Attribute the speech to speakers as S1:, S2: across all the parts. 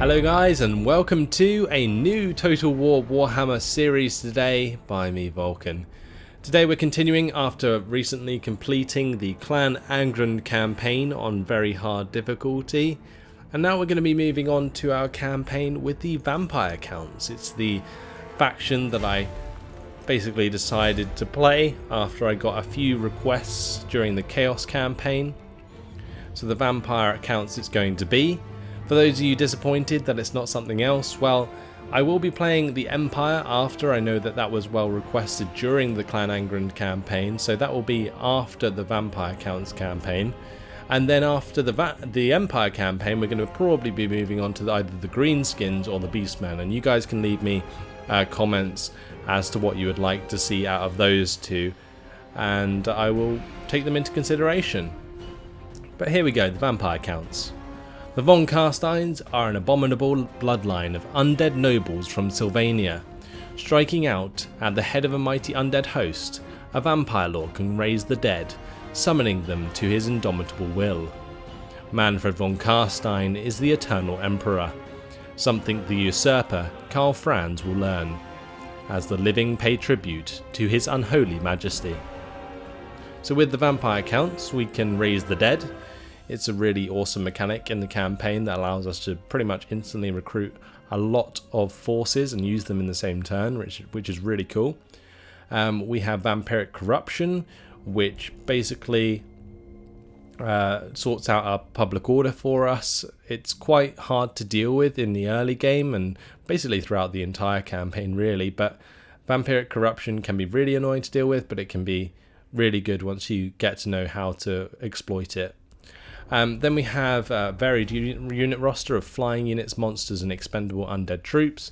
S1: Hello guys, and welcome to a new Total War Warhammer series today by me, Vulcan. Today we're continuing after recently completing the Clan Angrund campaign on very hard difficulty, and now we're going to be moving on to our campaign with the Vampire Counts. It's the faction that I basically decided to play after I got a few requests during the Chaos campaign. So the Vampire Counts it's going to be. For those of you disappointed that it's not something else, well, I will be playing the Empire after. I know that was well requested during the Clan Angrund campaign, so that will be after the Vampire Counts campaign. And then after the Empire campaign, we're going to probably be moving on to either the Greenskins or the Beastmen, and you guys can leave me comments as to what you would like to see out of those two, and I will take them into consideration. But here we go, the Vampire Counts. The von Carsteins are an abominable bloodline of undead nobles from Sylvania. Striking out at the head of a mighty undead host, a vampire lord can raise the dead, summoning them to his indomitable will. Mannfred von Carstein is the eternal emperor, something the usurper Karl Franz will learn, as the living pay tribute to his unholy majesty. So with the Vampire Counts, we can raise the dead. It's a really awesome mechanic in the campaign that allows us to pretty much instantly recruit a lot of forces and use them in the same turn, which is really cool. We have Vampiric Corruption, which basically sorts out our public order for us. It's quite hard to deal with in the early game and basically throughout the entire campaign really, but Vampiric Corruption can be really annoying to deal with, but it can be really good once you get to know how to exploit it. Then we have a varied unit roster of flying units, monsters and expendable undead troops.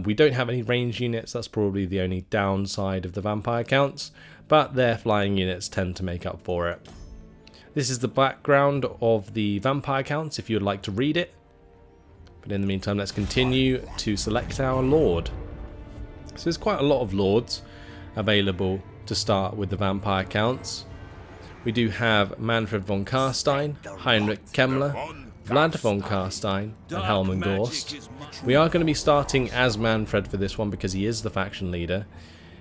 S1: We don't have any ranged units, that's probably the only downside of the Vampire Counts, but their flying units tend to make up for it. This is the background of the Vampire Counts if you would like to read it. But in the meantime, let's continue to select our Lord. So there's quite a lot of Lords available to start with the Vampire Counts. We do have Mannfred von Carstein, Heinrich Kemmler, Vlad von Carstein, and Helman Gorst. We are going to be starting as Mannfred for this one because he is the faction leader.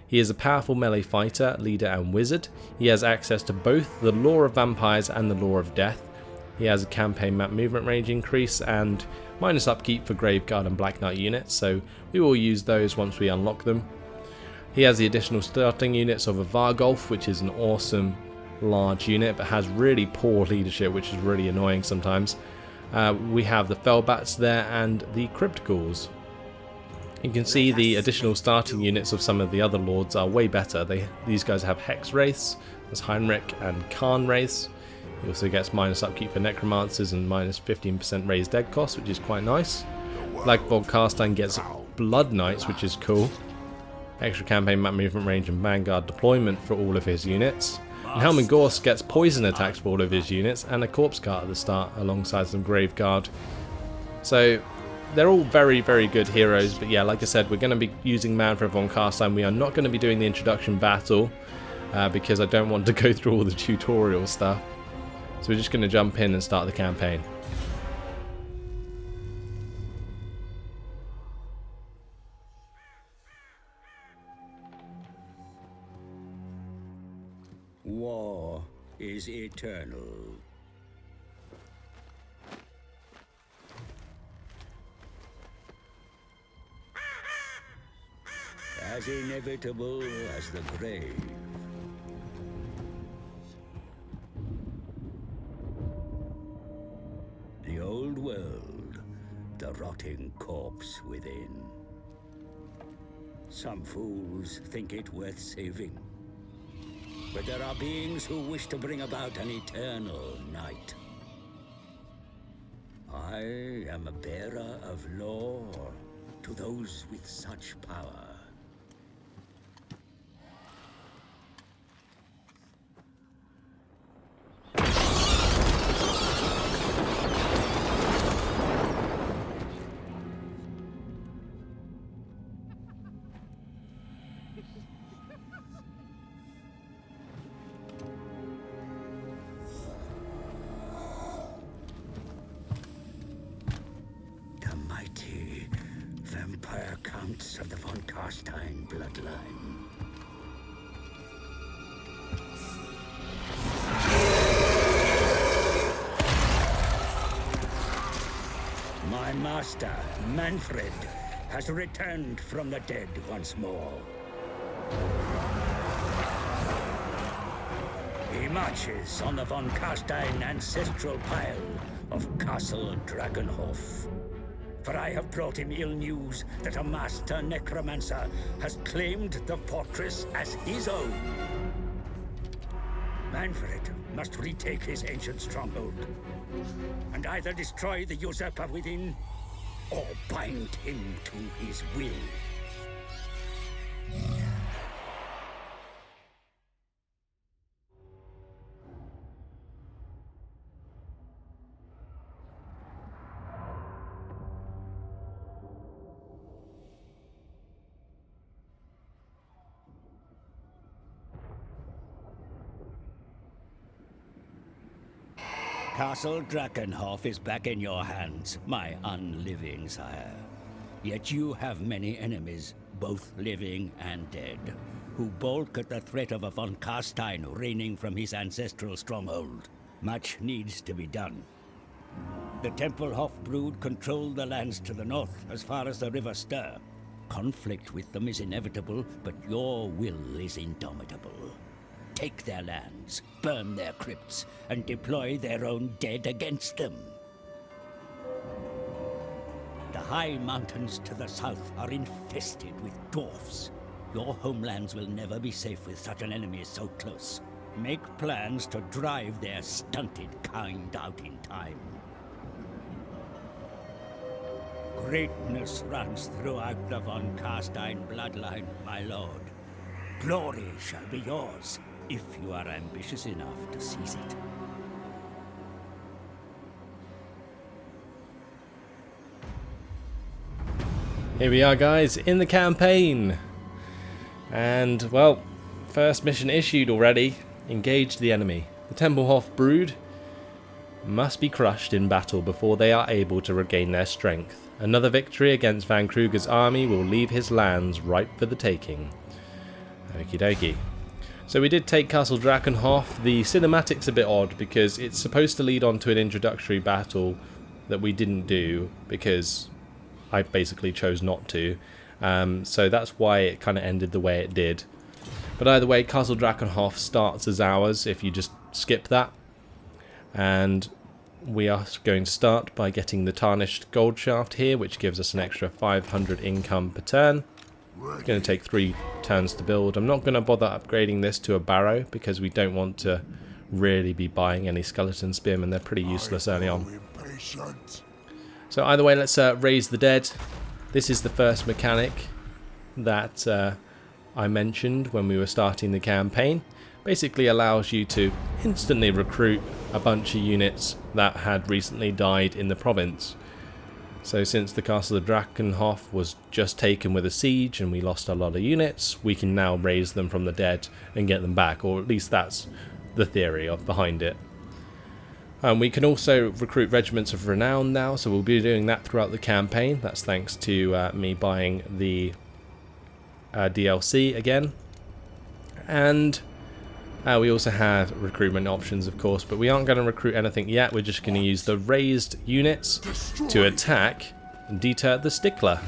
S1: He is a powerful melee fighter, leader and wizard. He has access to both the Law of Vampires and the Law of Death. He has a campaign map movement range increase and minus upkeep for Graveguard and Black Knight units, so we will use those once we unlock them. He has the additional starting units of a Vargolf, which is an awesome large unit but has really poor leadership, which is really annoying sometimes. We have the Fellbats there and the Crypt Ghouls. You can see the additional starting units of some of the other lords are way better. These guys have Hex Wraiths, there's Heinrich and Khan Wraiths. He also gets minus upkeep for Necromancers and minus 15% raised dead cost, which is quite nice. Black von Carstein gets Blood Knights, which is cool. Extra campaign map movement range and Vanguard deployment for all of his units. And Helman Gorst gets poison attacks for all of his units and a corpse cart at the start alongside some Graveguard. So they're all very, very good heroes, but yeah, like I said, we're going to be using Mannfred von Carstein. We are not going to be doing the introduction battle because I don't want to go through all the tutorial stuff. So we're just going to jump in and start the campaign.
S2: War is eternal. As inevitable as the grave. The old world, the rotting corpse within. Some fools think it worth saving. But there are beings who wish to bring about an eternal night. I am a bearer of lore to those with such power. Carstein bloodline. My master, Mannfred, has returned from the dead once more. He marches on the von Carstein ancestral pile of Castle Drakenhof. For I have brought him ill news that a master necromancer has claimed the fortress as his own. Mannfred must retake his ancient stronghold, and either destroy the usurper within, or bind him to his will. Castle Drakenhof is back in your hands, my unliving sire. Yet you have many enemies, both living and dead, who balk at the threat of a von Carstein reigning from his ancestral stronghold. Much needs to be done. The Tempelhof brood control the lands to the north as far as the River Styr. Conflict with them is inevitable, but your will is indomitable. Take their lands, burn their crypts, and deploy their own dead against them. The high mountains to the south are infested with dwarfs. Your homelands will never be safe with such an enemy so close. Make plans to drive their stunted kind out in time. Greatness runs throughout the von Carstein bloodline, my lord. Glory shall be yours, if you are ambitious enough to seize it.
S1: Here we are, guys, in the campaign. And, well, first mission issued already. Engage the enemy. The Tempelhof brood must be crushed in battle before they are able to regain their strength. Another victory against Van Kruger's army will leave his lands ripe for the taking. Okie dokie. So we did take Castle Drakenhof. The cinematic's a bit odd because it's supposed to lead on to an introductory battle that we didn't do because I basically chose not to. So that's why it kind of ended the way it did. But either way, Castle Drakenhof starts as ours if you just skip that. And we are going to start by getting the Tarnished Gold Shaft here, which gives us an extra 500 income per turn. It's going to take 3 turns to build. I'm not going to bother upgrading this to a barrow because we don't want to really be buying any skeleton spearmen. They're pretty useless early on. So either way, let's raise the dead. This is the first mechanic that I mentioned when we were starting the campaign. Basically allows you to instantly recruit a bunch of units that had recently died in the province. So since the Castle of Drakenhof was just taken with a siege and we lost a lot of units, we can now raise them from the dead and get them back, or at least that's the theory behind it. We can also recruit regiments of renown now, so we'll be doing that throughout the campaign. That's thanks to me buying the DLC again. And we also have recruitment options, of course, but we aren't going to recruit anything yet. We're just going to use the raised units to attack and deter the Stickler.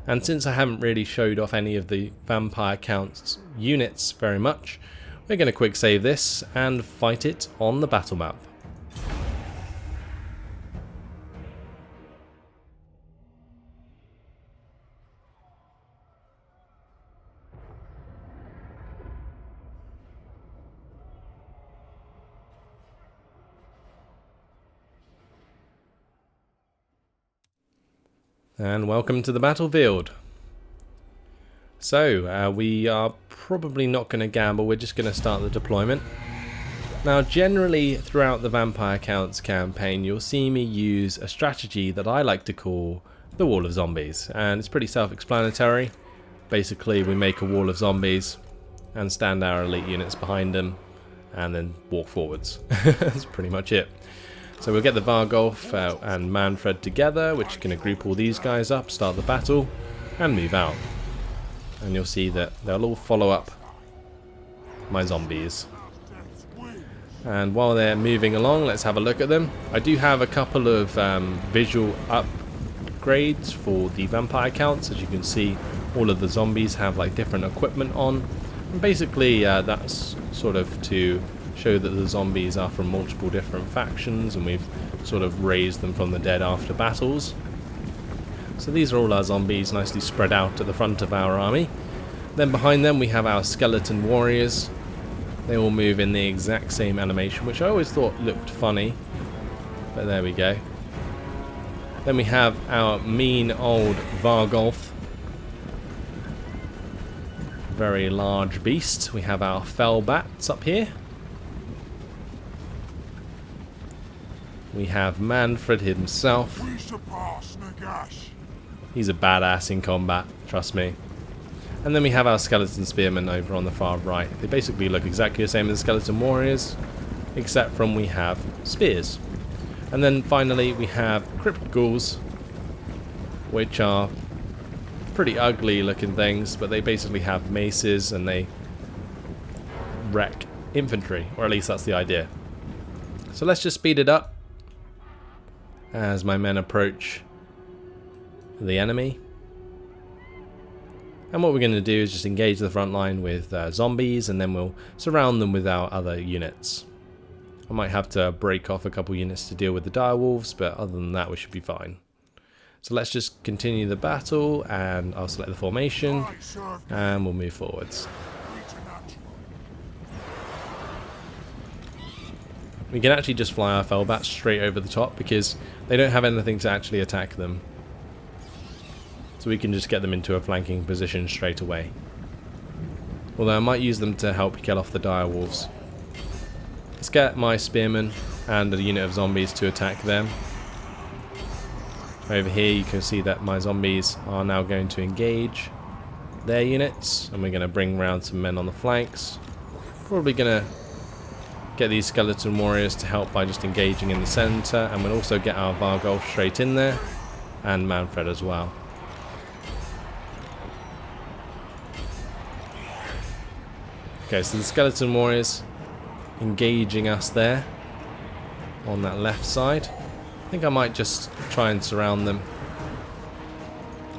S1: And since I haven't really showed off any of the Vampire Count's units very much, we're going to quick save this and fight it on the battle map. And welcome to the battlefield. So, we are probably not going to gamble, we're just going to start the deployment. Now, generally throughout the Vampire Counts campaign, you'll see me use a strategy that I like to call the Wall of Zombies. And it's pretty self-explanatory. Basically, we make a wall of zombies and stand our elite units behind them and then walk forwards. That's pretty much it. So we'll get the Vargolf and Mannfred together, which is going to group all these guys up, start the battle. and move out. And you'll see that they'll all follow up my zombies. And while they're moving along, let's have a look at them. I do have a couple of visual upgrades for the vampire counts. As you can see, all of the zombies have like different equipment on. And basically that's sort of to show that the zombies are from multiple different factions, and we've sort of raised them from the dead after battles. So these are all our zombies nicely spread out at the front of our army. Then behind them we have our skeleton warriors. They all move in the exact same animation, which I always thought looked funny, but there we go. Then we have our mean old Vargolf, very large beast. We have our fell bats up here. We have Mannfred himself. He's a badass in combat, trust me. And then we have our skeleton spearmen over on the far right. They basically look exactly the same as the skeleton warriors, except from we have spears. And then finally we have crypt ghouls, which are pretty ugly looking things, but they basically have maces and they wreck infantry, or at least that's the idea. So let's just speed it up as my men approach the enemy. And what we're going to do is just engage the front line with zombies, and then we'll surround them with our other units. I might have to break off a couple units to deal with the direwolves, but other than that we should be fine. So let's just continue the battle, and I'll select the formation and we'll move forwards. We can actually just fly our fellbats straight over the top because they don't have anything to actually attack them. So we can just get them into a flanking position straight away. Although I might use them to help kill off the direwolves. Let's get my spearmen and a unit of zombies to attack them. Over here you can see that my zombies are now going to engage their units, and we're going to bring around some men on the flanks. Probably going to get these skeleton warriors to help by just engaging in the center, and we'll also get our Vargolf straight in there, and Mannfred as well. Okay, so the skeleton warriors engaging us there on that left side. I think I might just try and surround them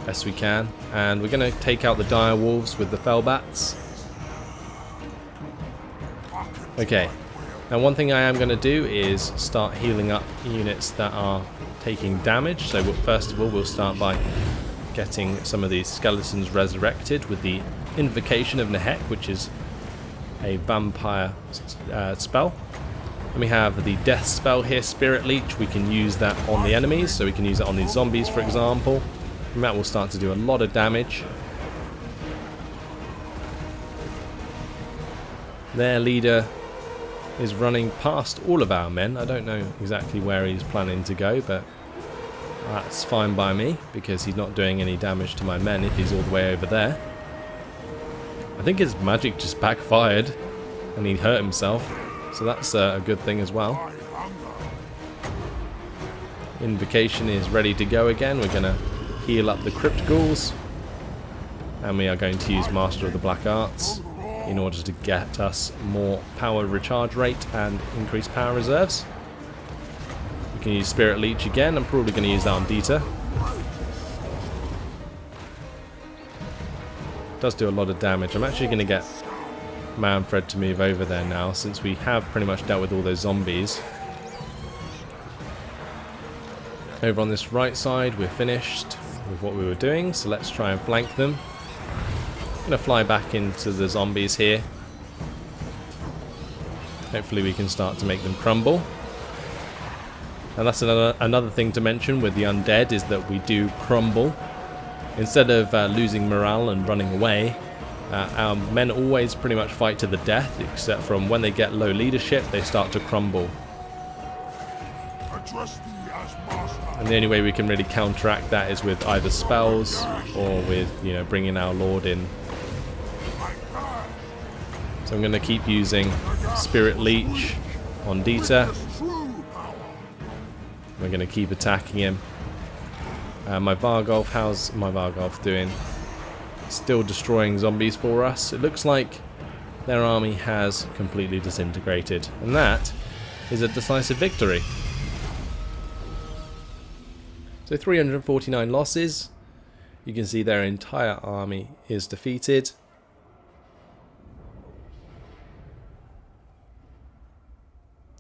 S1: best we can, and we're going to take out the dire wolves with the fellbats. Okay, now one thing I am going to do is start healing up units that are taking damage. So first of all we'll start by getting some of these skeletons resurrected with the Invocation of Nehek, which is a vampire spell. And we have the death spell here, Spirit Leech. We can use that on the enemies, so we can use it on these zombies for example, and that will start to do a lot of damage. Their leader is running past all of our men. I don't know exactly where he's planning to go, but that's fine by me because he's not doing any damage to my men if he's all the way over there. I think his magic just backfired and he hurt himself, so that's a good thing as well. Invocation is ready to go again. We're going to heal up the crypt ghouls, and we are going to use Master of the Black Arts in order to get us more power recharge rate and increase power reserves. We can use Spirit Leech again. I'm probably going to use that on Dieter. Does do a lot of damage. I'm actually going to get Mannfred to move over there now, since we have pretty much dealt with all those zombies. Over on this right side we're finished with what we were doing, so let's try and flank them. I'm going to fly back into the zombies here. Hopefully we can start to make them crumble. And that's another thing to mention with the undead, is that we do crumble. Instead of losing morale and running away, our men always pretty much fight to the death, except from when they get low leadership, they start to crumble. And the only way we can really counteract that is with either spells or with, bringing our Lord in. So I'm going to keep using Spirit Leech on Dieter. We're going to keep attacking him. My Vargolf, how's my Vargolf doing? Still destroying zombies for us. It looks like their army has completely disintegrated, and that is a decisive victory. So 349 losses. You can see their entire army is defeated.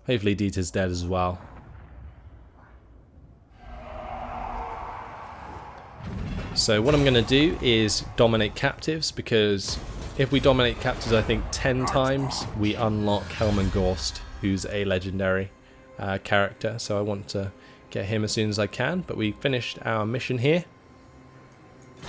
S1: Hopefully Dieter's dead as well. So what I'm going to do is dominate captives, because if we dominate captives I think 10 times we unlock Helmengorst, who's a legendary character. So I want to get him as soon as I can. But we finished our mission here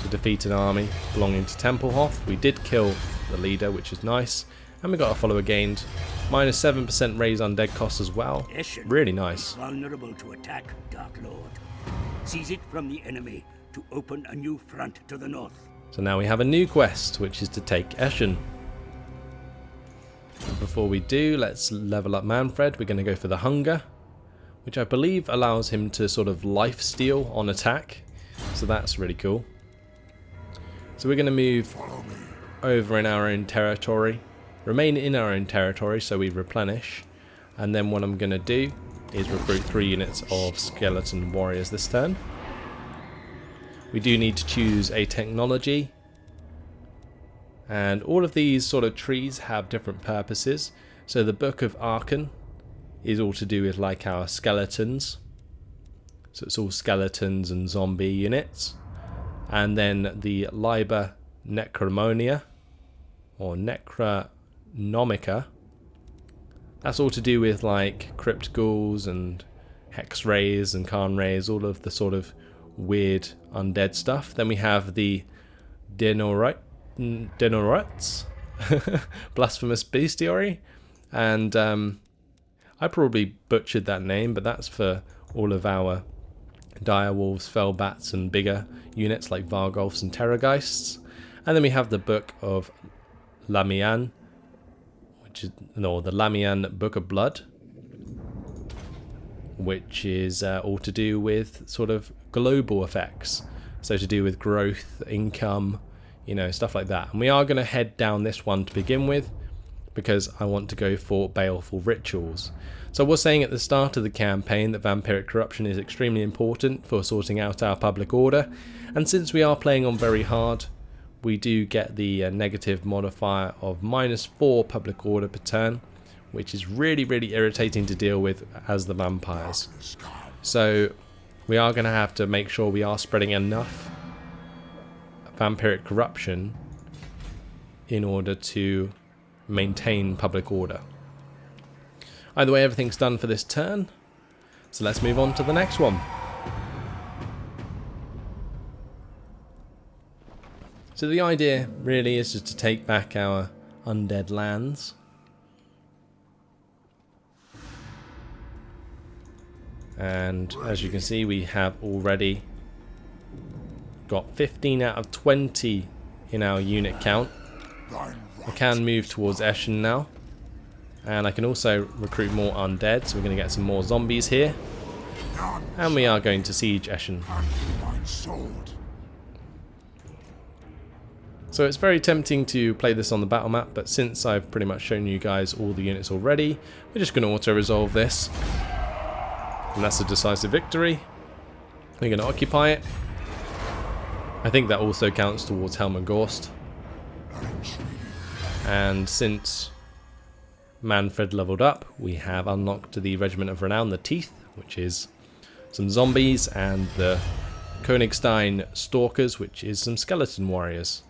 S1: to defeat an army belonging to Tempelhof. We did kill the leader, which is nice. And we got a follower gained. Minus 7% raise undead costs as well. Really nice.
S2: Vulnerable to attack, Dark Lord. Seize it from the enemy to open a new front to the north.
S1: So now we have a new quest, which is to take Eschen. Before we do, let's level up Mannfred. We're going to go for the hunger, which I believe allows him to sort of life steal on attack. So that's really cool. So we're going to move over in our own territory. Remain in our own territory so we replenish. And then what I'm going to do is recruit 3 units of skeleton warriors this turn. We do need to choose a technology. And all of these sort of trees have different purposes. So the Book of Archon is all to do with like our skeletons. So it's all skeletons and zombie units. And then the Liber Necromonia or Necronomica, that's all to do with like crypt ghouls and hex rays and Khan rays, all of the sort of weird undead stuff. Then we have the Denorites, Blasphemous Bestiary, and I probably butchered that name, but that's for all of our direwolves, fellbats, and bigger units like Vargolfs and Terrorgeists. And then we have the Book of Lamian, the Lamian Book of Blood, which is all to do with sort of global effects. So to do with growth, income, you know, stuff like that. And we are going to head down this one to begin with, because I want to go for baleful rituals. So I was saying at the start of the campaign that vampiric corruption is extremely important for sorting out our public order. And since we are playing on very hard, we do get the negative modifier of -4 public order per turn, which is really, really irritating to deal with as the vampires. So we are going to have to make sure we are spreading enough vampiric corruption in order to maintain public order. Either way, everything's done for this turn, so let's move on to the next one. So the idea really is just to take back our undead lands. And as you can see, we have already got 15 out of 20 in our unit count. I can move towards Eschen now. And I can also recruit more undead, so we're going to get some more zombies here. And we are going to siege Eschen. So it's very tempting to play this on the battle map, but since I've pretty much shown you guys all the units already, we're just going to auto-resolve this. And that's a decisive victory. We're going to occupy it. I think that also counts towards Helmengorst. And since Mannfred leveled up, we have unlocked the Regiment of Renown, the Teeth, which is some zombies, and the Königstein Stalkers, which is some skeleton warriors.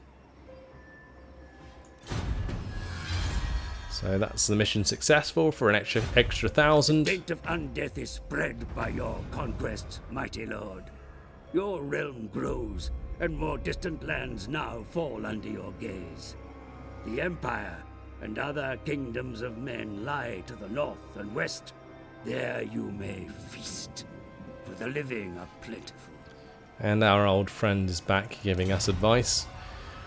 S1: So that's the mission successful for an extra 1,000.
S2: The fate of undeath is spread by your conquests, mighty lord. Your realm grows, and more distant lands now fall under your gaze. The Empire and other kingdoms of men lie to the north and west. There you may feast, for the living are plentiful.
S1: And our old friend is back giving us advice.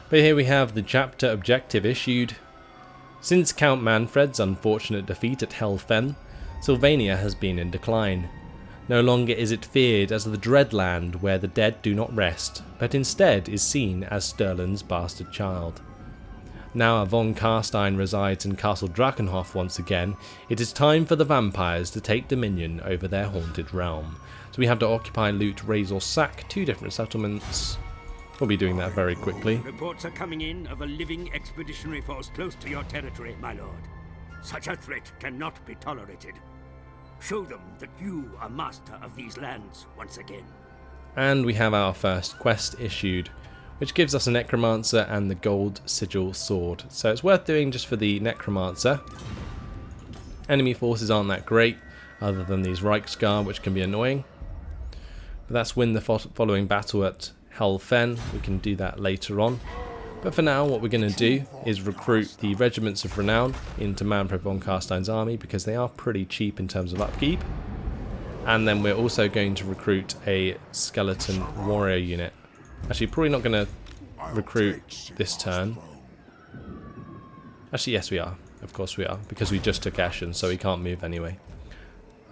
S1: But here we have the chapter objective issued. Since Count Mannfred's unfortunate defeat at Helfen, Sylvania has been in decline. No longer is it feared as the Dreadland where the dead do not rest, but instead is seen as Stirland's bastard child. Now von Carstein resides in Castle Drakenhof once again, it is time for the vampires to take dominion over their haunted realm. So we have to occupy, loot, raise or sack 2 different settlements. We'll be doing that very quickly.
S2: Reports are coming in of a living expeditionary force close to your territory, my lord. Such a threat cannot be tolerated. Show them that you are master of these lands once again.
S1: And we have our first quest issued, which gives us a Necromancer and the Gold Sigil Sword. So it's worth doing just for the Necromancer. Enemy forces aren't that great, other than these Reichsguard, which can be annoying. But that's win the following battle at Helfen. We can do that later on. But for now, what we're going to do is recruit the Regiments of Renown into Mannfred von Carstein's army, because they are pretty cheap in terms of upkeep. And then we're also going to recruit a Skeleton Warrior unit. Actually, probably not going to recruit this turn. Actually, yes we are. Of course we are, because we just took Ashen, so we can't move anyway.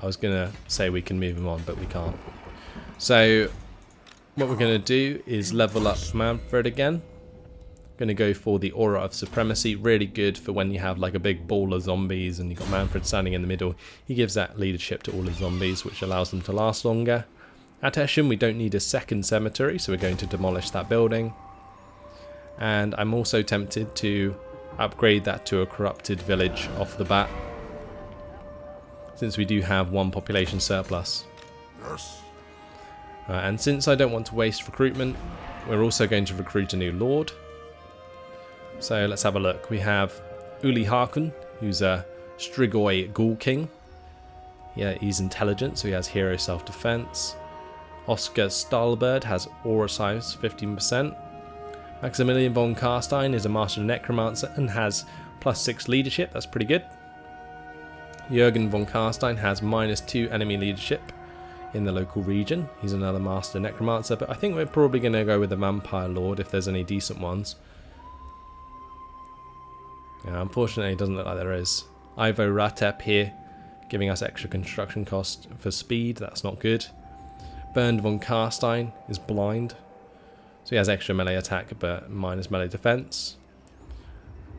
S1: I was going to say we can move him on, but we can't. So, what we're going to do is level up Mannfred again. Going to go for the Aura of Supremacy, really good for when you have like a big ball of zombies and you've got Mannfred standing in the middle. He gives that leadership to all the zombies, which allows them to last longer. At Eschen we don't need a second cemetery, so we're going to demolish that building. And I'm also tempted to upgrade that to a corrupted village off the bat, since we do have 1 population surplus.
S3: Yes.
S1: And since I don't want to waste recruitment, we're also going to recruit a new lord. So let's have a look. We have Uli Harkon, who's a Strigoi Ghoul King. Yeah, he's intelligent, so he has hero self-defense. Oscar Stahlbird has aura size 15%. Maximilian von Carstein is a master necromancer and has +6 leadership, that's pretty good. Jürgen von Carstein has -2 enemy leadership in the local region. He's another master necromancer, but I think we're probably going to go with the vampire lord if there's any decent ones. Yeah, unfortunately it doesn't look like there is. Ivo Ratep here, giving us extra construction cost for speed, that's not good. Bernd von Carstein is blind, so he has extra melee attack but minus melee defense.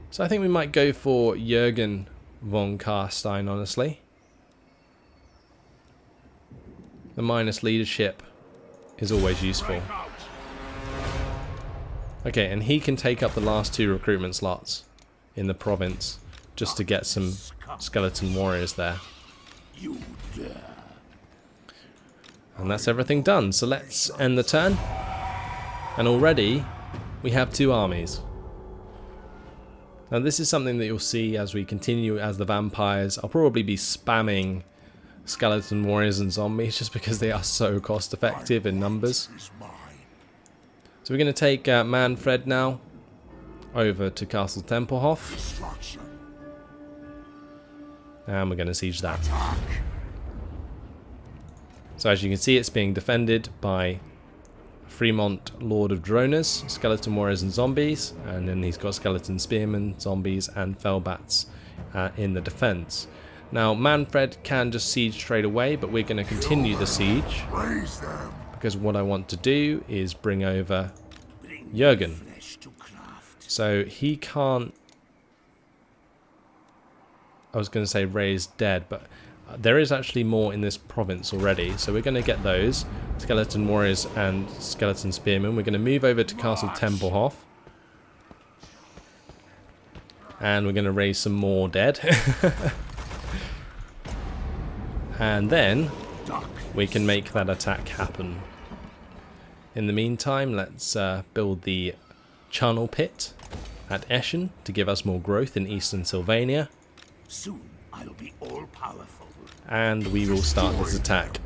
S1: So I think we might go for Jürgen von Carstein, honestly. The minus leadership is always useful. Okay, and he can take up the last 2 recruitment slots in the province just to get some skeleton warriors there. And that's everything done, so let's end the turn. And already we have 2 armies. Now this is something that you'll see as we continue as the vampires. I'll probably be spamming skeleton warriors and zombies just because they are so cost effective in numbers. So we're going to take Mannfred now over to Castle Tempelhof. And we're going to siege that. So as you can see, it's being defended by Fremont Lord of Droners, skeleton warriors and zombies, and then he's got skeleton spearmen, zombies and fellbats in the defense. Now Mannfred can just siege straight away, but we're going to continue the siege because what I want to do is bring over Jürgen. So he can't, I was going to say raise dead, but there is actually more in this province already, so we're going to get those skeleton warriors and skeleton spearmen. We're going to move over to Castle Tempelhof, and we're going to raise some more dead. And then we can make that attack happen. In the meantime, let's build the charnel pit at Eschen to give us more growth in eastern Sylvania.
S2: Soon I'll be all powerful.
S1: And we will start this attack.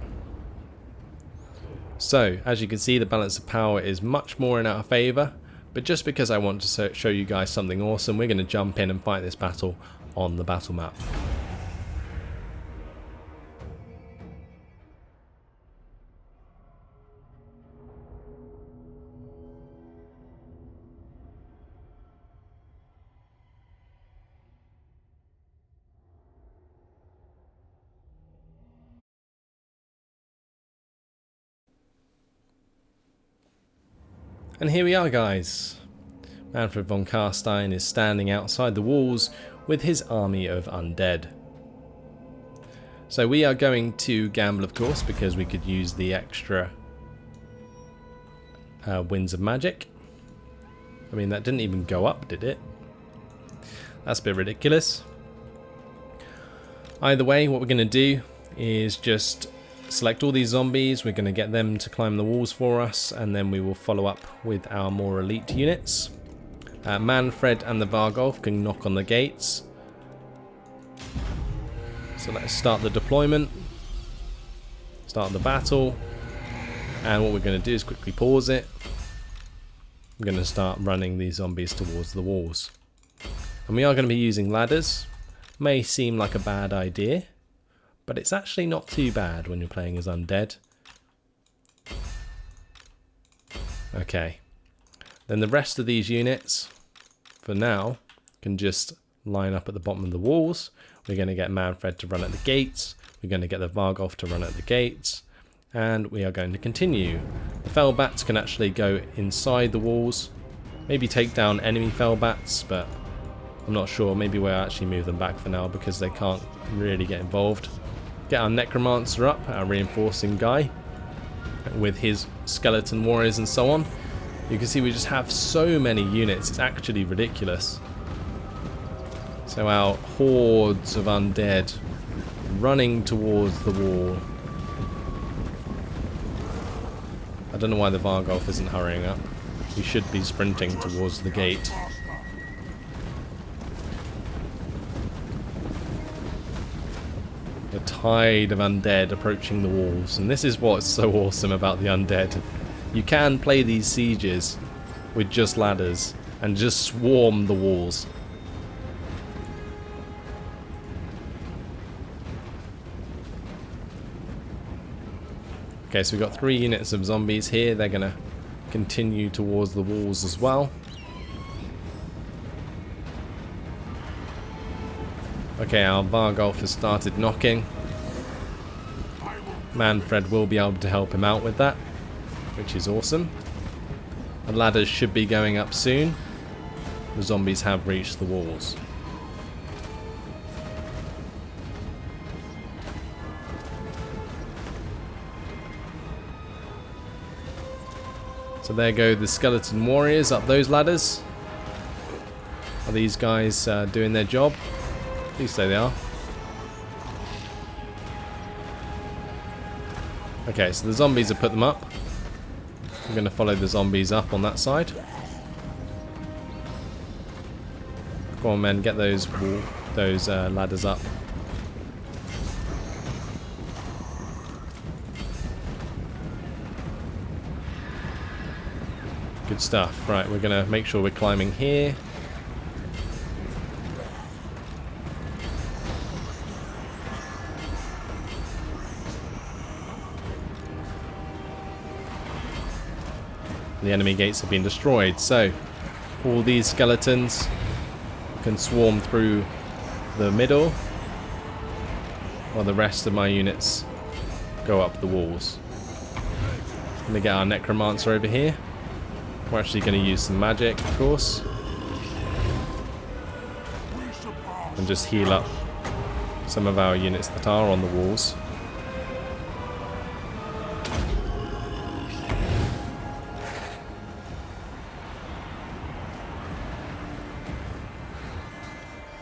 S1: So, as you can see, the balance of power is much more in our favour, but just because I want to show you guys something awesome, we're going to jump in and fight this battle on the battle map. And here we are, guys. Mannfred von Carstein is standing outside the walls with his army of undead. So we are going to gamble, of course, because we could use the extra winds of magic. I mean, that didn't even go up, did it? That's a bit ridiculous. Either way, what we're going to do is just select all these zombies. We're going to get them to climb the walls for us, and then we will follow up with our more elite units. Mannfred and the Vargolf can knock on the gates. So let's start the deployment, start the battle, and what we're going to do is quickly pause it. I'm going to start running these zombies towards the walls. And we are going to be using ladders. May seem like a bad idea, but it's actually not too bad when you're playing as undead. Okay. Then the rest of these units, for now, can just line up at the bottom of the walls. We're going to get Mannfred to run at the gates. We're going to get the Vargolf to run at the gates. And we are going to continue. The fell bats can actually go inside the walls. Maybe take down enemy fell bats, but I'm not sure. Maybe we'll actually move them back for now because they can't really get involved. Get our necromancer up, our reinforcing guy, with his skeleton warriors and so on. You can see we just have so many units, it's actually ridiculous. So our hordes of undead running towards the wall. I don't know why the Vargolf isn't hurrying up. He should be sprinting towards the gate. A tide of undead approaching the walls, and this is what's so awesome about the undead. You can play these sieges with just ladders and just swarm the walls. Okay, so we've got 3 units of zombies here. They're going to continue towards the walls as well. Okay, our Vargolf has started knocking. Mannfred will be able to help him out with that, which is awesome. The ladders should be going up soon. The zombies have reached the walls. So there go the skeleton warriors up those ladders. Are these guys doing their job? Please say they are. Okay, so the zombies have put them up. I'm going to follow the zombies up on that side. Go on, men, get those ladders up. Good stuff. Right, we're going to make sure we're climbing here. The enemy gates have been destroyed, so all these skeletons can swarm through the middle while the rest of my units go up the walls. Let me get our necromancer over here. We're actually going to use some magic, of course, and just heal up some of our units that are on the walls.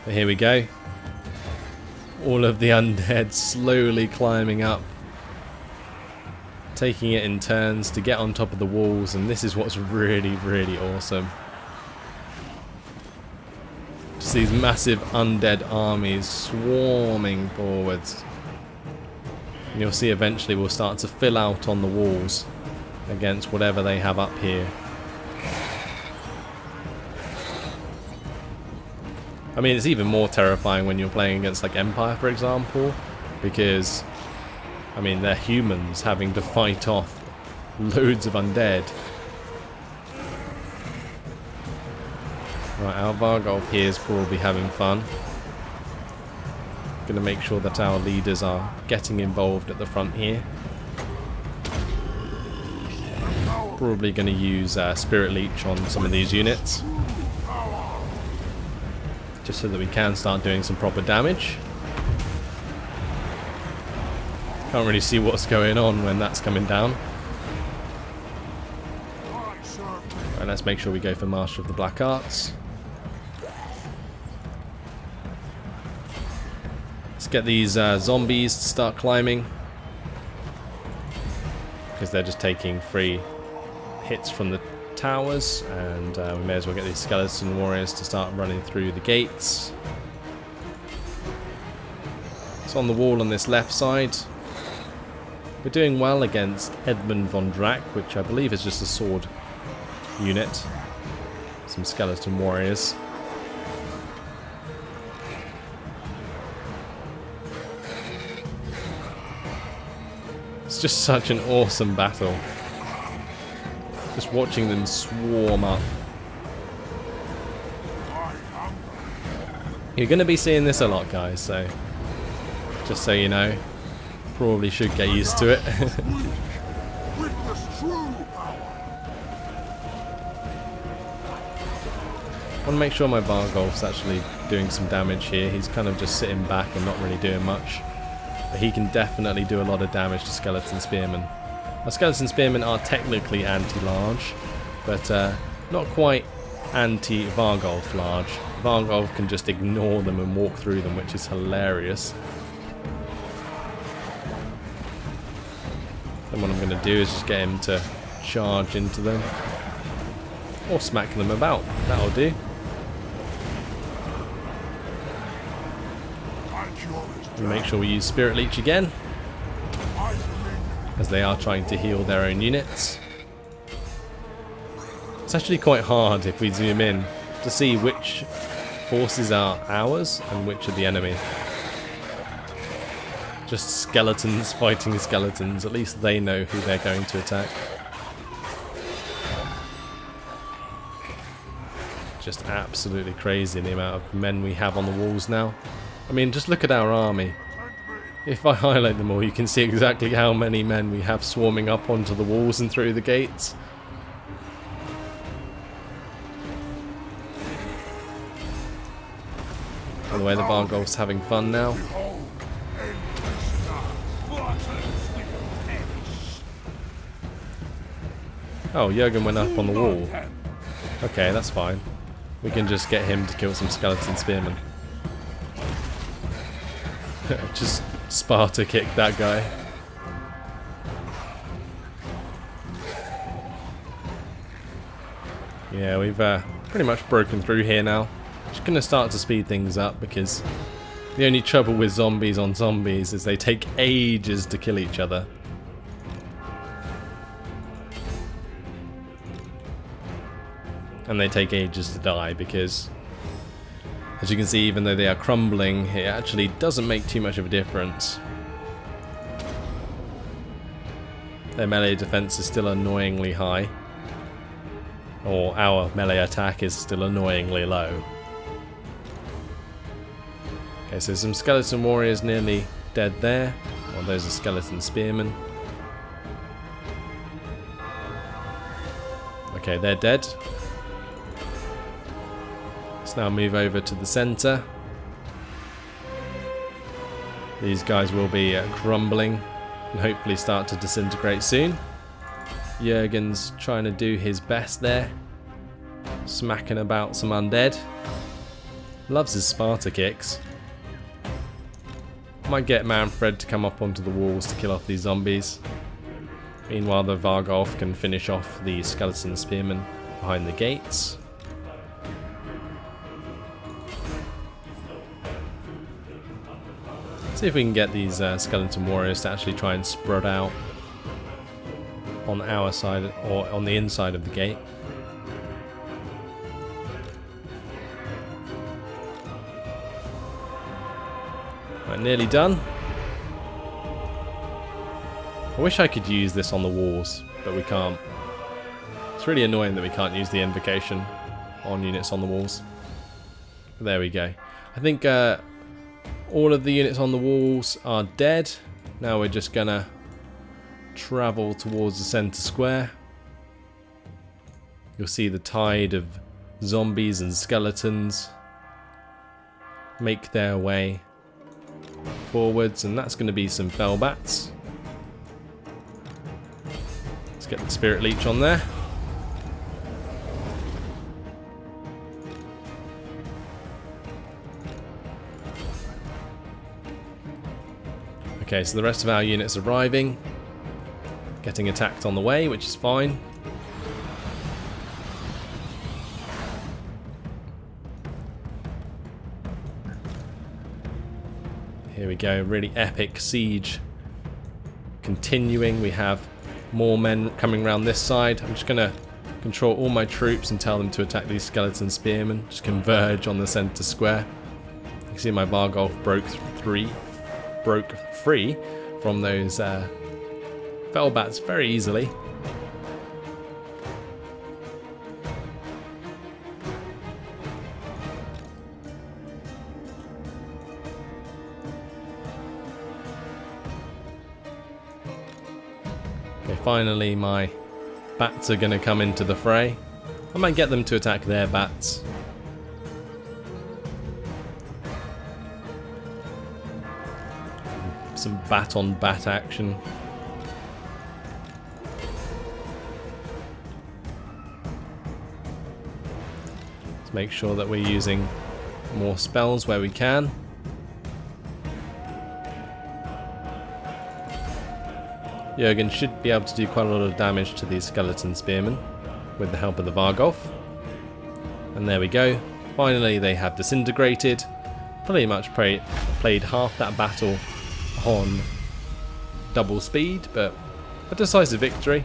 S1: But here we go. All of the undead slowly climbing up, taking it in turns to get on top of the walls, and this is what's really, really awesome. Just these massive undead armies swarming forwards. And you'll see eventually we'll start to fill out on the walls against whatever they have up here. I mean, it's even more terrifying when you're playing against like Empire, for example, because I mean, they're humans having to fight off loads of undead. Right, our Vargolf here is probably having fun. Gonna make sure that our leaders are getting involved at the front here. Probably going to use Spirit Leech on some of these units, just so that we can start doing some proper damage. Can't really see what's going on when that's coming down. Right, let's make sure we go for Master of the Black Arts. Let's get these zombies to start climbing, because they're just taking free hits from the towers, and we may as well get these skeleton warriors to start running through the gates. So on the wall on this left side, we're doing well against Edmund von Drack, which I believe is just a sword unit. Some skeleton warriors. It's just such an awesome battle. Just watching them swarm up. You're going to be seeing this a lot, guys, so just so you know, probably should get used to it. I want to make sure my Vargolf's actually doing some damage here. He's kind of just sitting back and not really doing much. But he can definitely do a lot of damage to skeleton spearmen. Our skeleton spearmen are technically anti-large, but not quite anti-Vargolf large. Vargolf can just ignore them and walk through them, which is hilarious. Then what I'm going to do is just get him to charge into them, or smack them about. That'll do. And make sure we use Spirit Leech again, as they are trying to heal their own units. It's actually quite hard if we zoom in to see which forces are ours and which are the enemy. Just skeletons fighting skeletons. At least they know who they're going to attack. Just absolutely crazy the amount of men we have on the walls now. I mean, just look at our army. If I highlight them all, you can see exactly how many men we have swarming up onto the walls and through the gates. By the way, the Vargolf's having fun now. Oh, Jürgen went up on the wall. Okay, that's fine. We can just get him to kill some skeleton spearmen. Just Sparta kick that guy. Yeah, we've pretty much broken through here now. Just gonna start to speed things up, because the only trouble with zombies on zombies is they take ages to kill each other. And they take ages to die, because as you can see, even though they are crumbling, it actually doesn't make too much of a difference. Their melee defense is still annoyingly high, or our melee attack is still annoyingly low. Okay, so some skeleton warriors nearly dead there. Well, those are skeleton spearmen. Okay, they're dead. Let's now move over to the center. These guys will be crumbling and hopefully start to disintegrate soon. Jürgen's trying to do his best there, smacking about some undead. Loves his Sparta kicks. Might get Mannfred to come up onto the walls to kill off these zombies. Meanwhile, the Vargolf can finish off the skeleton spearmen behind the gates. See if we can get these skeleton warriors to actually try and spread out on our side, or on the inside of the gate. Right, nearly done. I wish I could use this on the walls, but we can't. It's really annoying that we can't use the invocation on units on the walls. But there we go. I think all of the units on the walls are dead. Now we're just gonna travel towards the center square. you'll see the tide of zombies and skeletons make their way forwards, and that's going to be some fell bats. Let's get the spirit leech on there. Okay, so the rest of our units arriving, getting attacked on the way, which is fine. Here we go, really epic siege continuing. We have more men coming around this side. I'm just going to control all my troops and tell them to attack these skeleton spearmen. Just converge on the center square. You can see my Vargolf broke free from those fell bats very easily. Okay, finally my bats are going to come into the fray. I might get them to attack their bats. Some bat on bat action. Let's make sure that we're using more spells where we can. Jürgen should be able to do quite a lot of damage to these skeleton spearmen with the help of the Vargolf. And there we go. Finally they have disintegrated. Pretty much played half that battle on double speed, but a decisive victory.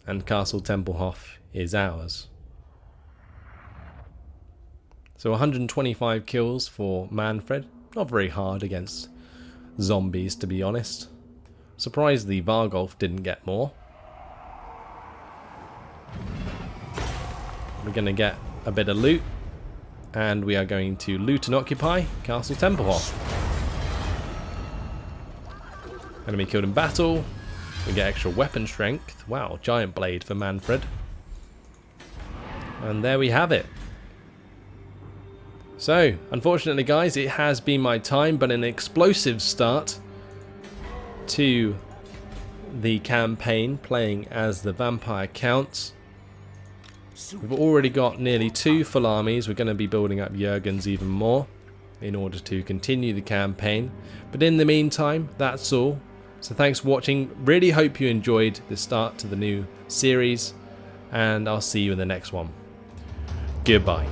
S1: And Castle Tempelhof is ours. So 125 kills for Mannfred. Not very hard against zombies, to be honest. Surprised the Vargolf didn't get more. We're going to get a bit of loot. And we are going to loot and occupy Castle Tempelhof. Enemy killed in battle. We get extra weapon strength. Wow, giant blade for Mannfred. And there we have it. So, unfortunately guys, it has been my time, but an explosive start to the campaign playing as the Vampire Count. We've already got nearly 2 full armies. We're going to be building up Jürgen's even more in order to continue the campaign. But in the meantime, that's all. So thanks for watching. Really hope you enjoyed the start to the new series. And I'll see you in the next one. Goodbye.